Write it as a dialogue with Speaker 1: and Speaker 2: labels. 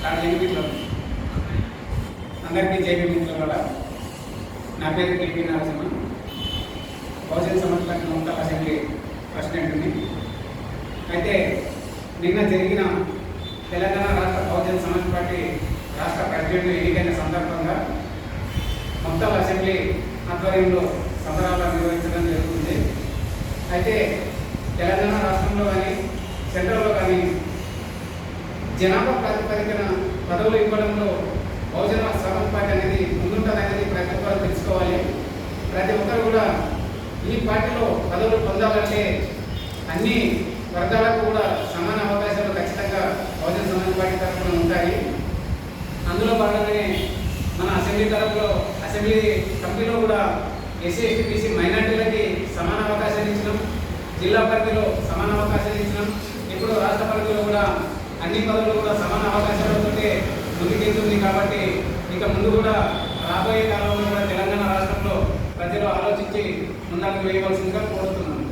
Speaker 1: అందరికీ జైవీ మిత్రుల నా పేరు కేపీ నరసింహ, బహుజన సమాజ్ పార్టీ నూతన అసెంబ్లీ ప్రెసిడెంట్ని. అయితే నిన్న జరిగిన తెలంగాణ రాష్ట్ర బహుజన సమాజ్ పార్టీ రాష్ట్ర ప్రెసిడెంట్ ఎన్నికైన సందర్భంగా మొత్తం అసెంబ్లీ ఆధ్వర్యంలో సంబరాలు నిర్వహించడం జరుగుతుంది. అయితే తెలంగాణ రాష్ట్రంలో కానీ సెంట్రల్లో కానీ జనాభా ప్రాతిపదికన పదవులు ఇవ్వడంలో బహుజన సమాజ్ పార్టీ అనేది ముందుంటుందనేది ప్రతి ఒక్కరు తెలుసుకోవాలి. ప్రతి ఒక్కరు కూడా ఈ పార్టీలో పదవులు పొందాలంటే అన్ని వర్గాలకు కూడా సమాన అవకాశాలు ఖచ్చితంగా బహుజన సమాజ్ పార్టీ తరఫున ఉంటాయి. అందులో భాగంగానే మన అసెంబ్లీ కమిటీలో కూడా ఎస్సీ ఎస్టీ బీసీ మైనార్టీలకి సమాన అవకాశాలు ఇచ్చినాం, జిల్లా పరిధిలో సమాన అవకాశాలు ఇచ్చినాం. ఇప్పుడు రాష్ట్ర పరిధిలో కూడా అన్ని పదవులు కూడా సమాన అవకాశాలతో ముందుకెళ్తుంది. కాబట్టి ఇక ముందు కూడా రాబోయే కాలంలో కూడా తెలంగాణ రాష్ట్రంలో ప్రజలు ఆలోచించి ముందడుగు వేయవలసిందిగా కోరుతున్నాను.